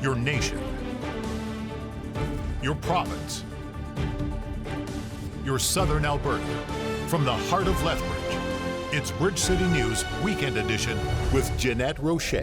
your nation, your province, your southern Alberta. From the heart of Lethbridge, it's Bridge City News Weekend Edition with Jeanette Roche.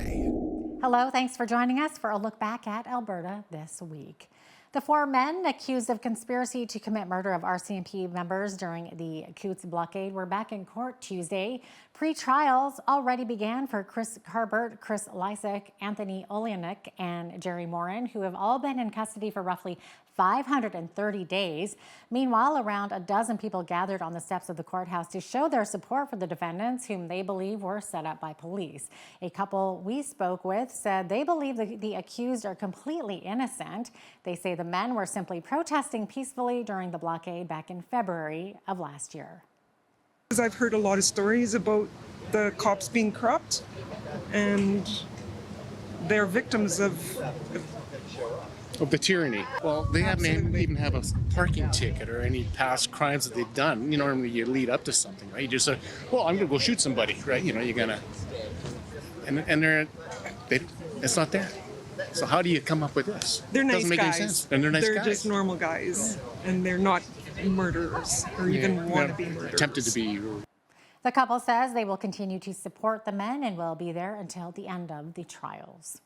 Hello, thanks for joining us for a look back at Alberta this week. The 4 men accused of conspiracy to commit murder of RCMP members during the Coutts blockade were back in court Tuesday. Pre-trials already began for Chris Harbert, Chris Lysak, Anthony Oleanick, and Jerry Morin, who have all been in custody for roughly 530 days. Meanwhile, around a dozen people gathered on the steps of the courthouse to show their support for the defendants, whom they believe were set up by police. A couple we spoke with said they believe the accused are completely innocent. They say the men were simply protesting peacefully during the blockade back in February of last year. I've heard a lot of stories about the cops being corrupt, and they're victims of the tyranny. Well, they haven't even have a parking ticket or any past crimes that they've done. You know, normally you lead up to something, right? You just say, well, I'm going to go shoot somebody, right? You know, you're going to, and it's not there. So how do you come up with this? They're nice Doesn't make guys. any sense. And they're nice guys. They're just normal guys, and they're not murderers or even want to be murderers. Attempted to be. The couple says they will continue to support the men and will be there until the end of the trials.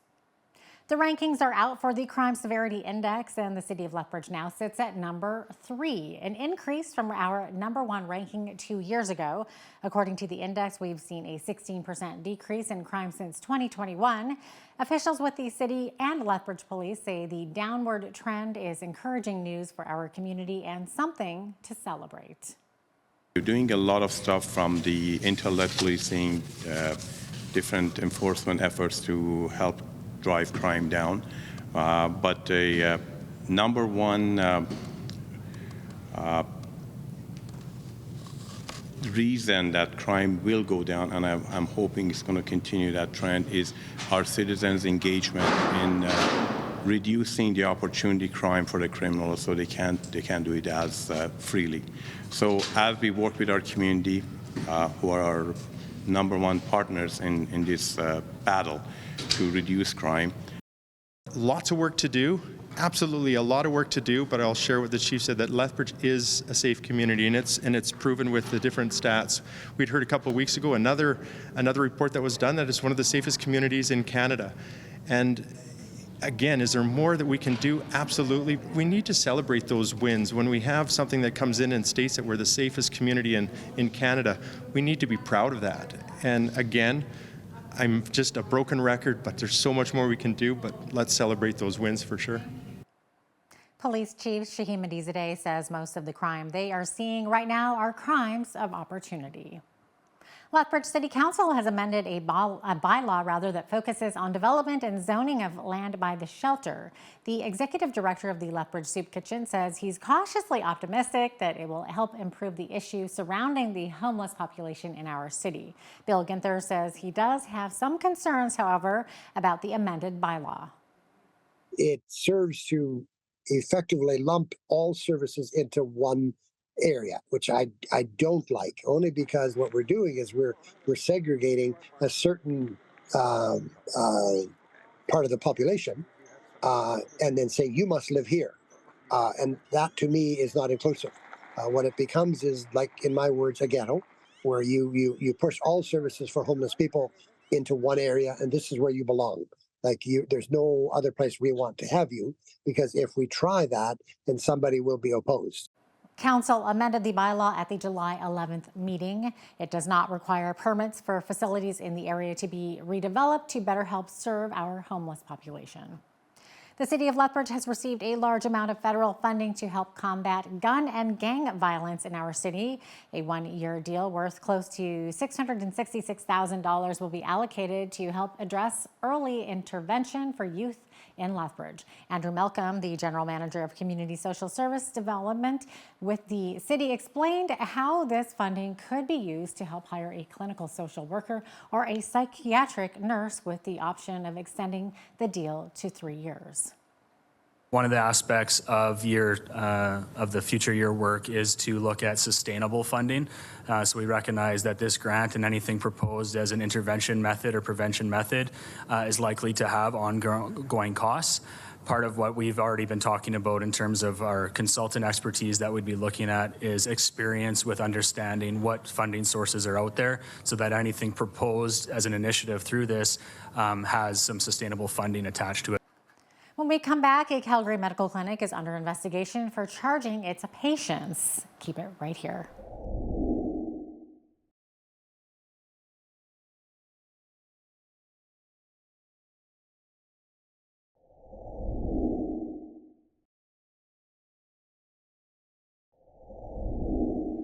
The rankings are out for the Crime Severity Index, and the city of Lethbridge now sits at number 3, an increase from our number 1 ranking 2 years ago. According to the index, we've seen a 16% decrease in crime since 2021. Officials with the city and Lethbridge Police say the downward trend is encouraging news for our community and something to celebrate. We're doing a lot of stuff from the intel-led policing, different enforcement efforts to help drive crime down. But the number one reason that crime will go down, and I'm hoping it's going to continue that trend, is our citizens' engagement in reducing the opportunity crime for the criminals, so they can't do it as freely. So as we work with our community, who are our number 1 partners in this battle to reduce crime. Lots of work to do, absolutely a lot of work to do, but I'll share what the chief said, that Lethbridge is a safe community, and it's proven with the different stats. We'd heard a couple of weeks ago another report that was done that it's one of the safest communities in Canada. And again, is there more that we can do? Absolutely. We need to celebrate those wins. When we have something that comes in and states that we're the safest community in Canada, we need to be proud of that. And again, I'm just a broken record, but there's so much more we can do, but let's celebrate those wins for sure. Police Chief Shaheen Medizadeh says most of the crime they are seeing right now are crimes of opportunity. Lethbridge City Council has amended a bylaw that focuses on development and zoning of land by the shelter. The executive director of the Lethbridge Soup Kitchen says he's cautiously optimistic that it will help improve the issue surrounding the homeless population in our city. Bill Ginther says he does have some concerns, however, about the amended bylaw. It serves to effectively lump all services into one area, which I don't like, only because what we're doing is we're segregating a certain part of the population and then say you must live here, and that to me is not inclusive. What it becomes is, like in my words, a ghetto, where you push all services for homeless people into one area, and this is where you belong. Like there's no other place we want to have you, because if we try that, then somebody will be opposed. Council amended the bylaw at the July 11th meeting. It does not require permits for facilities in the area to be redeveloped to better help serve our homeless population. The city of Lethbridge has received a large amount of federal funding to help combat gun and gang violence in our city. A one-year deal worth close to $666,000 will be allocated to help address early intervention for youth in Lethbridge. Andrew Malcolm, the General Manager of Community Social Service Development with the city, explained how this funding could be used to help hire a clinical social worker or a psychiatric nurse, with the option of extending the deal to 3 years. One of the aspects of the future year work is to look at sustainable funding. So we recognize that this grant and anything proposed as an intervention method or prevention method is likely to have ongoing costs. Part of what we've already been talking about in terms of our consultant expertise that we'd be looking at is experience with understanding what funding sources are out there so that anything proposed as an initiative through this has some sustainable funding attached to it. When we come back, a Calgary medical clinic is under investigation for charging its patients. Keep it right here.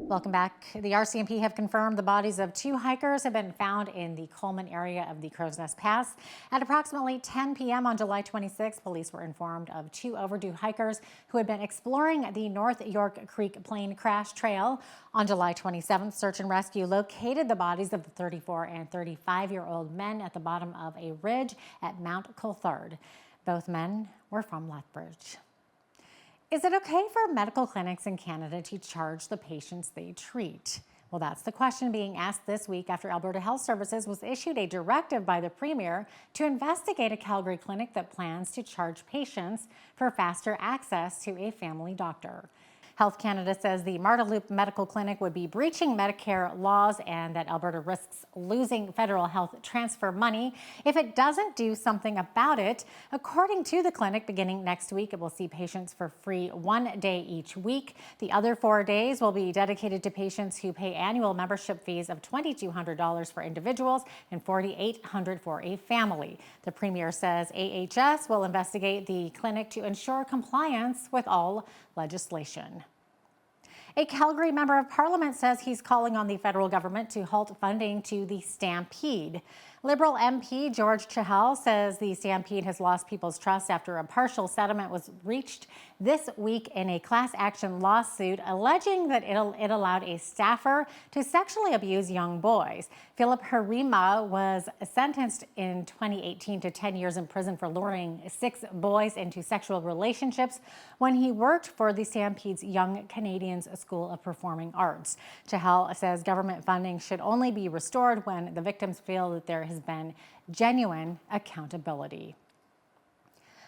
Welcome back. The RCMP have confirmed the bodies of 2 hikers have been found in the Coleman area of the Crow's Nest Pass. At approximately 10 p.m. on July 26, police were informed of 2 overdue hikers who had been exploring the North York Creek Plain Crash Trail. On July 27th, search and rescue located the bodies of the 34 and 35-year-old men at the bottom of a ridge at Mount Coulthard. Both men were from Lethbridge. Is it okay for medical clinics in Canada to charge the patients they treat? Well, that's the question being asked this week after Alberta Health Services was issued a directive by the Premier to investigate a Calgary clinic that plans to charge patients for faster access to a family doctor. Health Canada says the Marda Loop Medical Clinic would be breaching Medicare laws and that Alberta risks losing federal health transfer money if it doesn't do something about it. According to the clinic, beginning next week, it will see patients for free 1 day each week. The other 4 days will be dedicated to patients who pay annual membership fees of $2,200 for individuals and $4,800 for a family. The Premier says AHS will investigate the clinic to ensure compliance with all legislation. A Calgary Member of Parliament says he's calling on the federal government to halt funding to the Stampede. Liberal MP George Chahal says the Stampede has lost people's trust after a partial settlement was reached this week in a class action lawsuit alleging that it allowed a staffer to sexually abuse young boys. Philip Harima was sentenced in 2018 to 10 years in prison for luring 6 boys into sexual relationships when he worked for the Stampede's Young Canadians School of Performing Arts. Chahal says government funding should only be restored when the victims feel that there has been genuine accountability.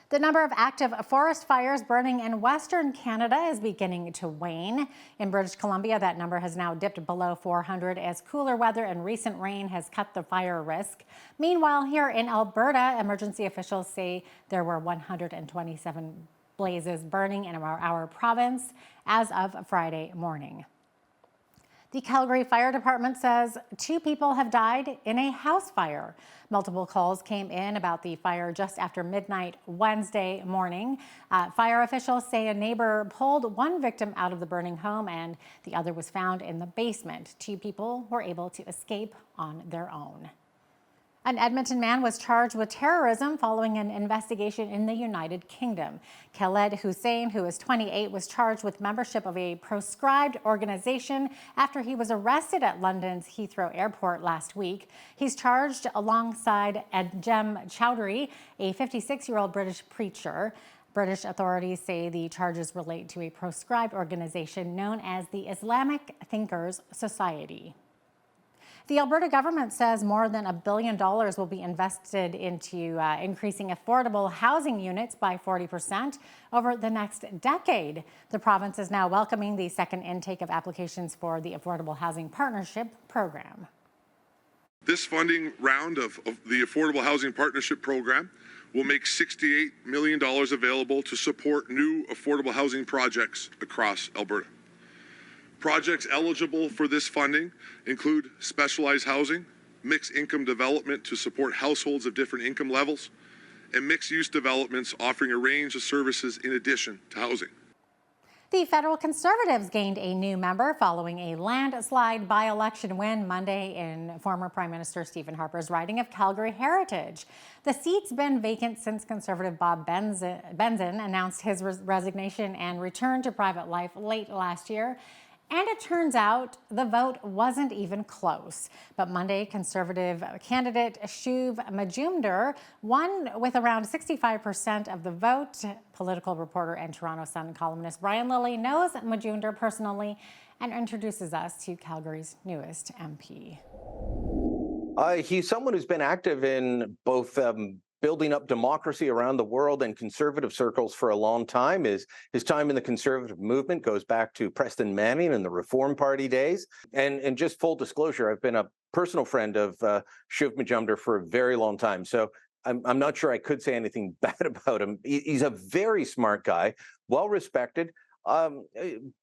The number of active forest fires burning in Western Canada is beginning to wane. In British Columbia, that number has now dipped below 400 as cooler weather and recent rain has cut the fire risk. Meanwhile, here in Alberta, emergency officials say there were 127 blazes burning in our province as of Friday morning. The Calgary Fire Department says 2 people have died in a house fire. Multiple calls came in about the fire just after midnight Wednesday morning. Fire officials say a neighbor pulled one victim out of the burning home and the other was found in the basement. 2 people were able to escape on their own. An Edmonton man was charged with terrorism following an investigation in the United Kingdom. Khaled Hussein, who is 28, was charged with membership of a proscribed organization after he was arrested at London's Heathrow Airport last week. He's charged alongside Adjem Chowdhury, a 56-year-old British preacher. British authorities say the charges relate to a proscribed organization known as the Islamic Thinkers Society. The Alberta government says more than $1 billion will be invested into increasing affordable housing units by 40% over the next decade. The province is now welcoming the second intake of applications for the Affordable Housing Partnership Program. This funding round of the Affordable Housing Partnership Program will make $68 million available to support new affordable housing projects across Alberta. Projects eligible for this funding include specialized housing, mixed income development to support households of different income levels, and mixed-use developments offering a range of services in addition to housing. The federal Conservatives gained a new member following a landslide by-election win Monday in former Prime Minister Stephen Harper's riding of Calgary Heritage. The seat's been vacant since Conservative Bob Benzin announced his resignation and returned to private life late last year. And it turns out the vote wasn't even close. But Monday, Conservative candidate Shuv Majumdar won with around 65% of the vote. Political reporter and Toronto Sun columnist Brian Lilly knows Majumdar personally and introduces us to Calgary's newest MP. He's someone who's been active in both building up democracy around the world and conservative circles for a long time. His time in the conservative movement goes back to Preston Manning and the Reform Party days. And just full disclosure, I've been a personal friend of Shuv Majumdar for a very long time. So I'm not sure I could say anything bad about him. He's a very smart guy, well respected, a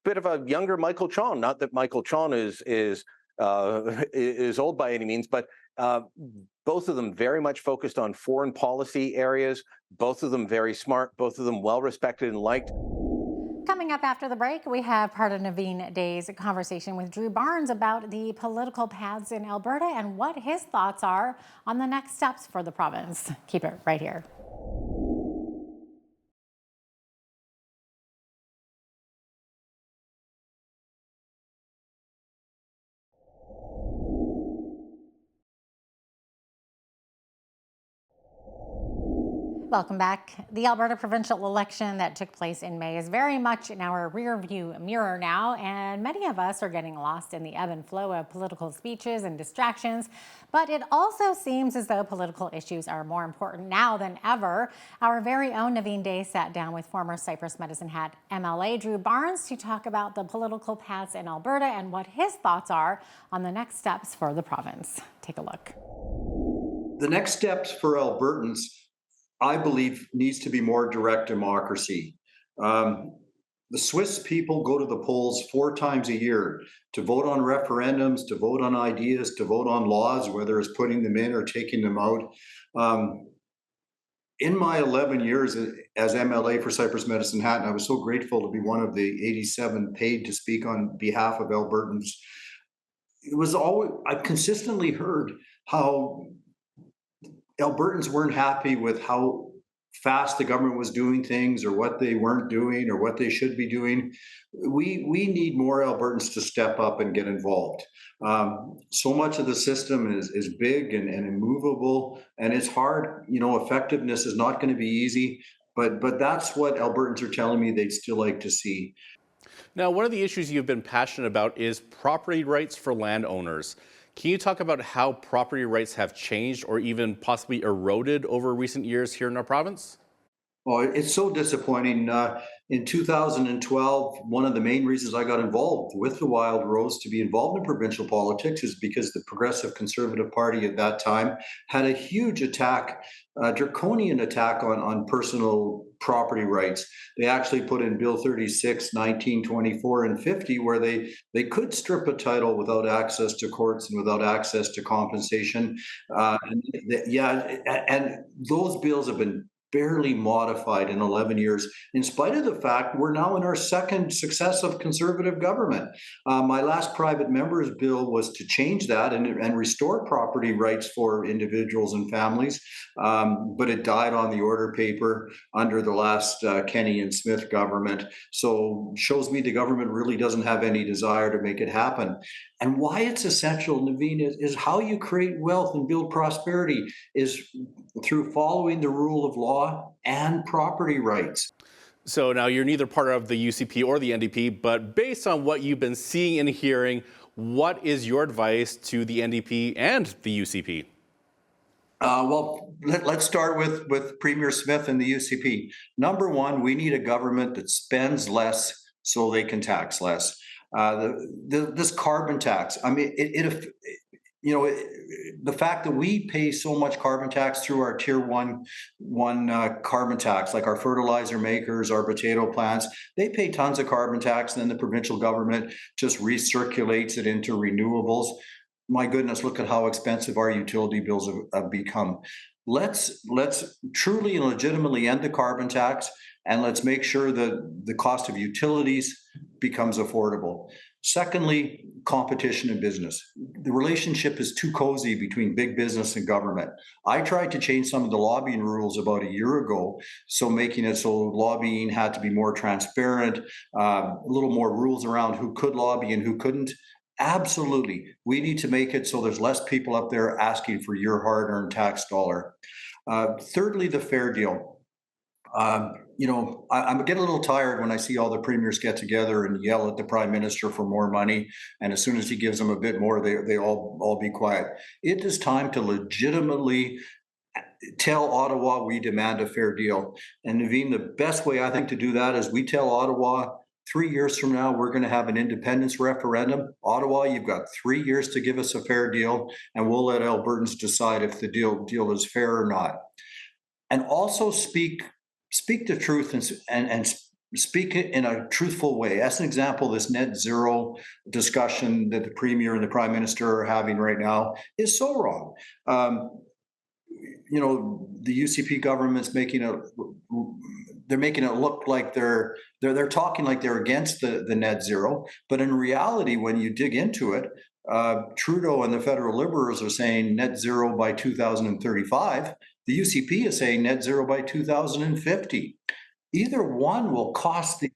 bit of a younger Michael Chong. Not that Michael Chong is old by any means, but both of them very much focused on foreign policy areas, both of them very smart, both of them well respected and liked. Coming up after the break, we have part of Naveen Day's conversation with Drew Barnes about the political paths in Alberta and what his thoughts are on the next steps for the province. Keep it right here. Welcome back. The Alberta provincial election that took place in May is very much in our rearview mirror now, and many of us are getting lost in the ebb and flow of political speeches and distractions. But it also seems as though political issues are more important now than ever. Our very own Naveen Day sat down with former Cypress Medicine Hat MLA Drew Barnes to talk about the political paths in Alberta and what his thoughts are on the next steps for the province. Take a look. The next steps for Albertans, I believe, needs to be more direct democracy. The Swiss people go to the polls 4 times a year to vote on referendums, to vote on ideas, to vote on laws, whether it's putting them in or taking them out. In my 11 years as MLA for Cypress Medicine Hat, and I was so grateful to be one of the 87 paid to speak on behalf of Albertans, I've consistently heard how Albertans weren't happy with how fast the government was doing things or what they weren't doing or what they should be doing. We need more Albertans to step up and get involved. So much of the system is big and immovable, and it's hard. Effectiveness is not going to be easy, but that's what Albertans are telling me they'd still like to see. Now, one of the issues you've been passionate about is property rights for landowners. Can you talk about how property rights have changed or even possibly eroded over recent years here in our province? Oh, it's so disappointing. In 2012, one of the main reasons I got involved with the Wild Rose to be involved in provincial politics is because the Progressive Conservative Party at that time had a huge attack, a draconian attack on personal property rights. They actually put in Bill 36, 19, 24, and 50, where they could strip a title without access to courts and without access to compensation. And those bills have been barely modified in 11 years, in spite of the fact we're now in our second successive Conservative government. My last private member's bill was to change that and restore property rights for individuals and families, but it died on the order paper under the last Kenny and Smith government. So shows me the government really doesn't have any desire to make it happen. And why it's essential, Naveen, is how you create wealth and build prosperity is through following the rule of law and property rights. So now you're neither part of the UCP or the NDP, but based on what you've been seeing and hearing, what is your advice to the NDP and the UCP? Well, let's start with Premier Smith and the UCP. Number one, we need a government that spends less so they can tax less. This carbon tax, I mean, the fact that we pay so much carbon tax through our tier one carbon tax, like our fertilizer makers, our potato plants, they pay tons of carbon tax, and then the provincial government just recirculates it into renewables. My goodness, look at how expensive our utility bills have become. Let's truly and legitimately end the carbon tax, and let's make sure that the cost of utilities becomes affordable. Secondly, competition in business. The relationship is too cozy between big business and government. I tried to change some of the lobbying rules about a year ago, so making it so lobbying had to be more transparent, a little more rules around who could lobby and who couldn't. Absolutely. We need to make it so there's less people up there asking for your hard-earned tax dollar. Thirdly, the fair deal. I'm getting a little tired when I see all the premiers get together and yell at the prime minister for more money, and as soon as he gives them a bit more, they all be quiet. It is time to legitimately tell Ottawa we demand a fair deal. And Naveen, the best way I think to do that is we tell Ottawa 3 years from now we're going to have an independence referendum. Ottawa, you've got 3 years to give us a fair deal, and we'll let Albertans decide if the deal is fair or not. And also speak the truth and speak it in a truthful way. As an example, this net zero discussion that the Premier and the Prime Minister are having right now is so wrong. The UCP government's making it look like they're talking like they're against the net zero, but in reality, when you dig into it, Trudeau and the federal Liberals are saying net zero by 2035. The UCP is saying net zero by 2050. Either one will cost the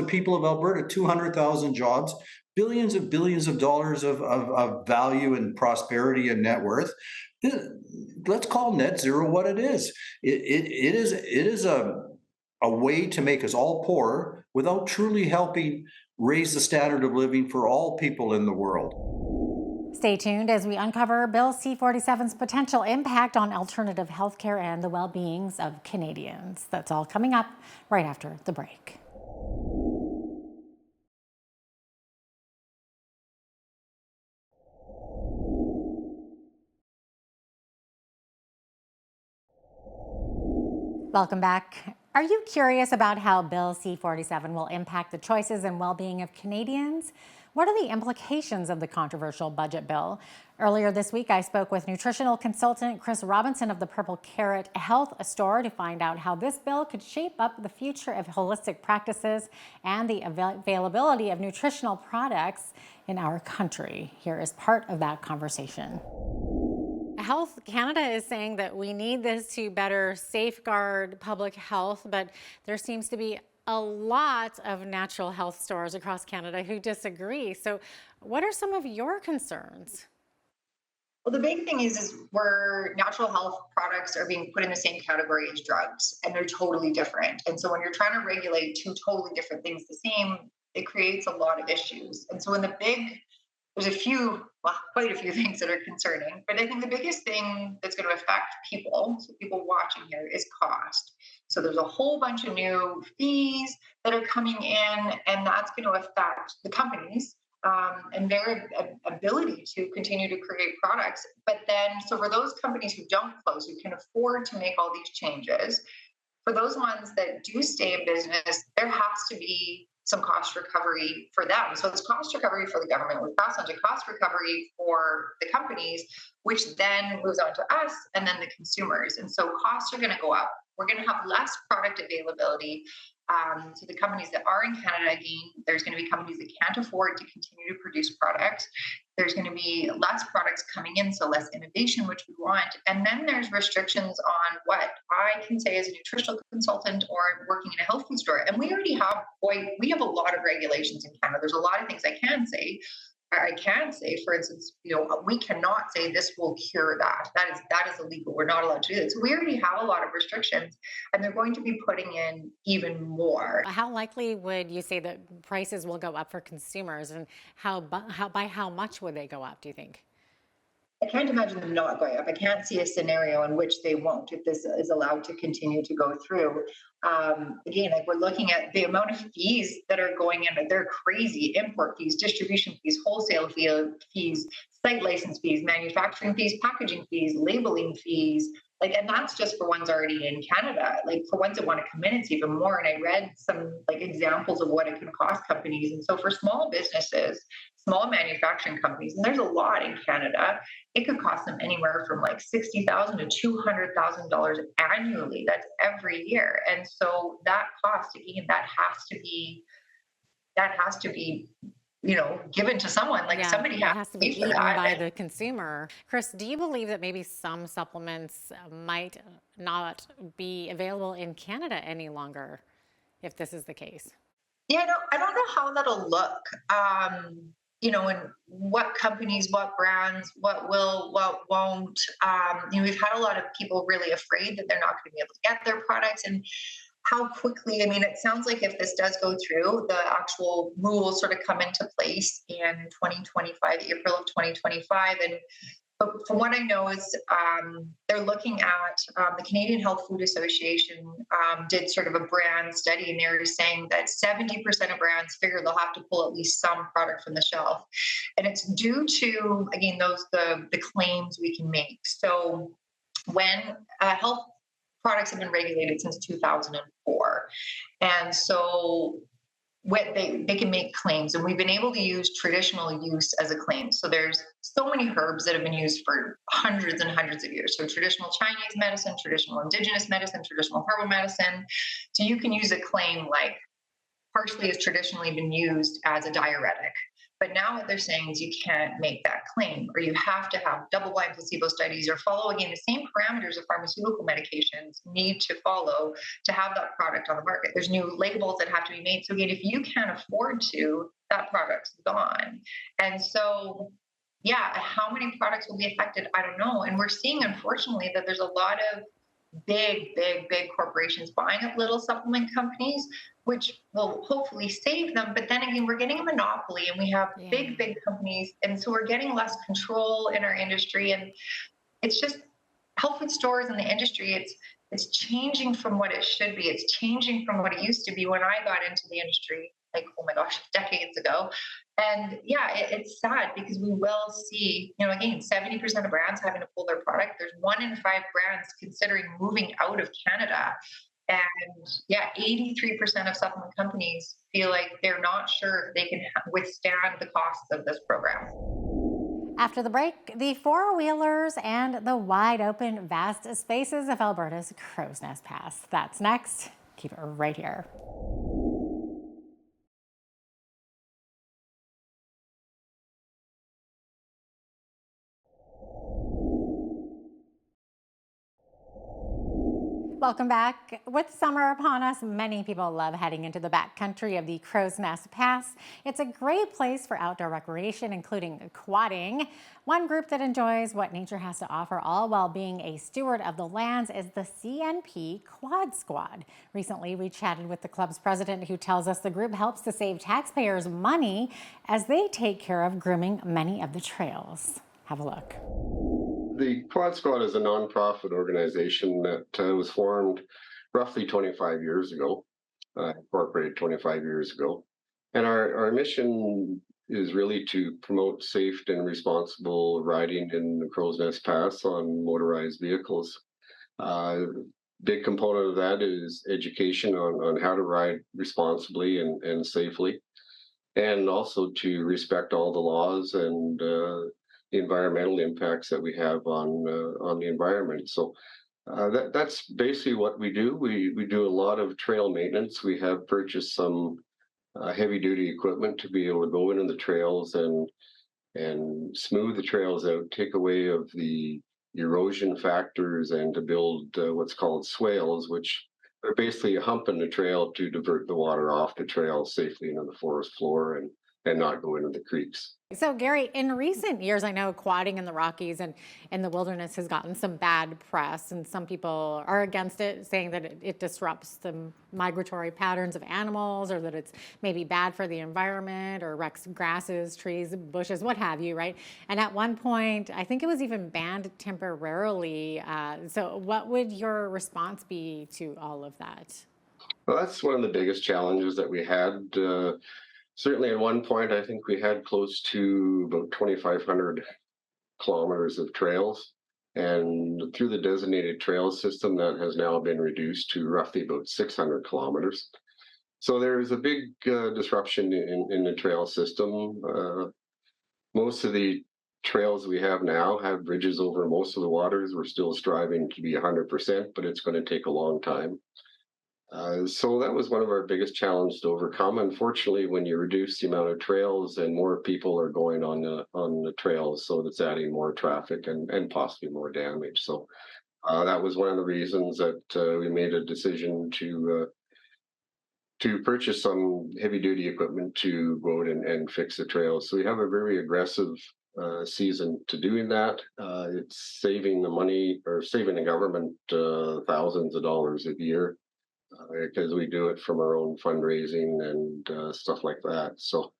people of Alberta 200,000 jobs, billions of dollars of value and prosperity and net worth. Let's call net zero what it is. It is a way to make us all poor without truly helping raise the standard of living for all people in the world. Stay tuned as we uncover Bill C-47's potential impact on alternative healthcare and the well-beings of Canadians. That's all coming up right after the break. Welcome back. Are you curious about how Bill C-47 will impact the choices and well-being of Canadians? What are the implications of the controversial budget bill? Earlier this week, I spoke with nutritional consultant Chris Robinson of the Purple Carrot Health Store to find out how this bill could shape up the future of holistic practices and the availability of nutritional products in our country. Here is part of that conversation. Health Canada is saying that we need this to better safeguard public health, but there seems to be a lot of natural health stores across Canada who disagree. So what are some of your concerns? Well, the big thing is where natural health products are being put in the same category as drugs, and they're totally different. And so when you're trying to regulate two totally different things the same, it creates a lot of issues. And so there's quite a few things that are concerning, but I think the biggest thing that's going to affect people, so people watching here, is cost. So there's a whole bunch of new fees that are coming in, and that's going to affect the companies and their ability to continue to create products. But then, so for those companies who don't close, who can afford to make all these changes, for those ones that do stay in business, there has to be some cost recovery for them. So it's cost recovery for the government, we pass on to cost recovery for the companies, which then moves on to us and then the consumers. And so costs are going to go up. We're going to have less product availability. So the companies that are in Canada, again, there's going to be companies that can't afford to continue to produce products. There's going to be less products coming in, so less innovation, which we want. And then there's restrictions on what I can say as a nutritional consultant or working in a health food store. And we already have a lot of regulations in Canada. There's a lot of things I can say, for instance, we cannot say this will cure that. That is illegal. We're not allowed to do that. So we already have a lot of restrictions, and they're going to be putting in even more. How likely would you say that prices will go up for consumers, and by how much would they go up, do you think? I can't imagine them not going up. I can't see a scenario in which they won't if this is allowed to continue to go through. Again, we're looking at the amount of fees that are going in. They're crazy. Import fees, distribution fees, wholesale fees, site license fees, manufacturing fees, packaging fees, labeling fees. And that's just for ones already in Canada. For ones that want to come in, it's even more. And I read some examples of what it can cost companies. And so for small businesses, small manufacturing companies, and there's a lot in Canada, it could cost them anywhere from $60,000 to $200,000 annually. That's every year. And so that cost, again, that has to be that has to be, given to someone. Like Yeah, somebody it has has to to be pay for eaten that. by the consumer. Chris, do you believe that maybe some supplements might not be available in Canada any longer if this is the case? Yeah, I don't know how that'll look. And what companies, what brands, what will, what won't. We've had a lot of people really afraid that they're not going to be able to get their products, and how quickly. I mean, it sounds like if this does go through, the actual rules sort of come into place in 2025, April of 2025, and but from what I know is they're looking at the Canadian Health Food Association did sort of a brand study, and they're saying that 70% of brands figure they'll have to pull at least some product from the shelf, and it's due to, again, the claims we can make. So when health products have been regulated since 2004, and so what they can make claims, and we've been able to use traditional use as a claim. So there's so many herbs that have been used for hundreds and hundreds of years. So traditional Chinese medicine, traditional indigenous medicine, traditional herbal medicine. So you can use a claim like parsley has traditionally been used as a diuretic. But now what they're saying is you can't make that claim, or you have to have double-blind placebo studies or follow, again, the same parameters of pharmaceutical medications need to follow to have that product on the market. There's new labels that have to be made. So again, if you can't afford to, that product's gone. And so, yeah, how many products will be affected? I don't know. And we're seeing, unfortunately, that there's a lot of big corporations buying up little supplement companies, which will hopefully save them. But then again, we're getting a monopoly, and we have big companies. And so we're getting less control in our industry. And it's just health food stores and the industry, it's changing from what it should be. It's changing from what it used to be when I got into the industry, like, oh my gosh, decades ago. And yeah, it's sad because we will see, again, 70% of brands having to pull their product. There's 1 in 5 brands considering moving out of Canada. And yeah, 83% of supplement companies feel like they're not sure if they can withstand the costs of this program. After the break, the four-wheelers and the wide-open, vast spaces of Alberta's Crow's Nest Pass. That's next. Keep it right here. Welcome back. With summer upon us, many people love heading into the backcountry of the Crow's Nest Pass. It's a great place for outdoor recreation, including quadding. One group that enjoys what nature has to offer, all while being a steward of the lands, is the CNP Quad Squad. Recently, we chatted with the club's president, who tells us the group helps to save taxpayers money as they take care of grooming many of the trails. Have a look. The Quad Squad is a nonprofit organization that was formed roughly 25 years ago, incorporated 25 years ago. And our mission is really to promote safe and responsible riding in the Crow's Nest Pass on motorized vehicles. Big component of that is education on how to ride responsibly and safely, and also to respect all the laws and the environmental impacts that we have on the environment. So that's basically what we do. We do a lot of trail maintenance. We have purchased some heavy duty equipment to be able to go into the trails and smooth the trails out, take away of the erosion factors, and to build what's called swales, which are basically a hump in the trail to divert the water off the trail safely into the forest floor and not go into the creeks. So, Gary, in recent years, I know quadding in the Rockies and in the wilderness has gotten some bad press, and some people are against it, saying that it disrupts the migratory patterns of animals, or that it's maybe bad for the environment, or wrecks grasses, trees, bushes, what have you, right? And at one point, I think it was even banned temporarily. So what would your response be to all of that? Well, that's one of the biggest challenges that we had. Certainly at one point, I think we had close to about 2,500 kilometers of trails. And through the designated trail system, that has now been reduced to roughly about 600 kilometers. So there's a big disruption in the trail system. Most of the trails we have now have bridges over most of the waters. We're still striving to be 100%, but it's going to take a long time. So that was one of our biggest challenges to overcome. Unfortunately, when you reduce the amount of trails and more people are going on the trails, so that's adding more traffic and possibly more damage. So that was one of the reasons that we made a decision to purchase some heavy duty equipment to go out and fix the trails. So we have a very aggressive season to doing that. It's saving the money or saving the government thousands of dollars a year because we do it from our own fundraising and stuff like that. So,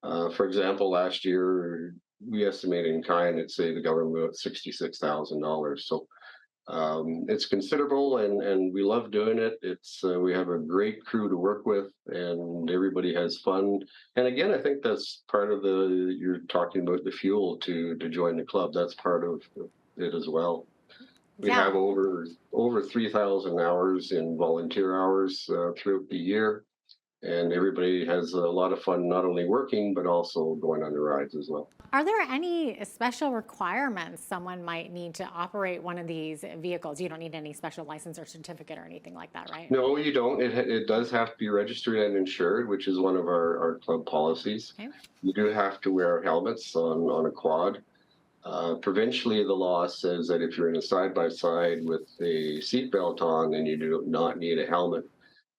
for example, last year we estimated in kind, it'd save the government about $66,000. So it's considerable, and we love doing it. It's we have a great crew to work with, and everybody has fun. And again, I think that's part of you're talking about the fuel to join the club. That's part of it as well. We have over 3,000 hours in volunteer hours throughout the year, and everybody has a lot of fun not only working but also going on the rides as well. Are there any special requirements someone might need to operate one of these vehicles? You don't need any special license or certificate or anything like that, right? No, you don't. It does have to be registered and insured, which is one of our club policies. Okay. You do have to wear helmets on a quad. Provincially, the law says that if you're in a side-by-side with a seatbelt on, then you do not need a helmet.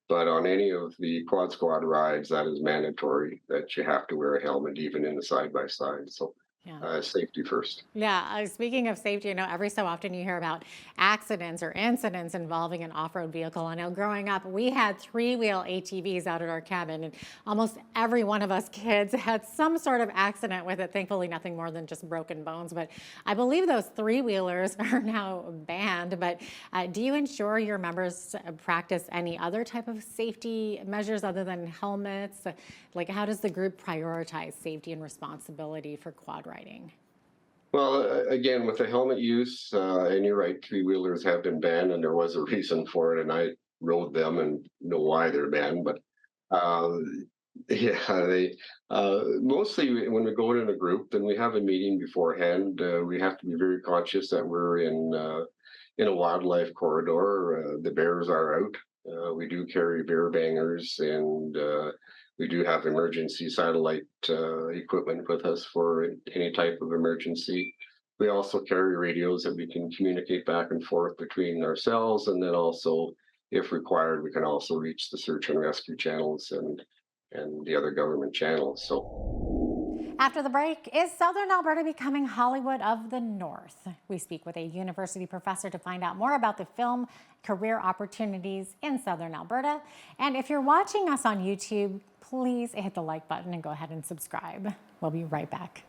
But on any of the quad squad rides, that is mandatory that you have to wear a helmet, even in the side-by-side. So safety first. Yeah, speaking of safety, I know every so often you hear about accidents or incidents involving an off-road vehicle. I know growing up, we had three-wheel ATVs out at our cabin, and almost every one of us kids had some sort of accident with it. Thankfully, nothing more than just broken bones. But I believe those three-wheelers are now banned. But do you ensure your members practice any other type of safety measures other than helmets? Like, how does the group prioritize safety and responsibility for quad riding? Well, again, with the helmet use, and you're right, three-wheelers have been banned, and there was a reason for it, and I rode them and know why they're banned. But they mostly when we go in a group, then we have a meeting beforehand. We have to be very conscious that we're in a wildlife corridor. The bears are out. We do carry bear bangers, and we do have emergency satellite equipment with us for any type of emergency. We also carry radios that we can communicate back and forth between ourselves, and then also, if required, we can also reach the search and rescue channels and the other government channels. So, after the break, is Southern Alberta becoming Hollywood of the North? We speak with a university professor to find out more about the film career opportunities in Southern Alberta. And if you're watching us on YouTube, please hit the like button and go ahead and subscribe. We'll be right back.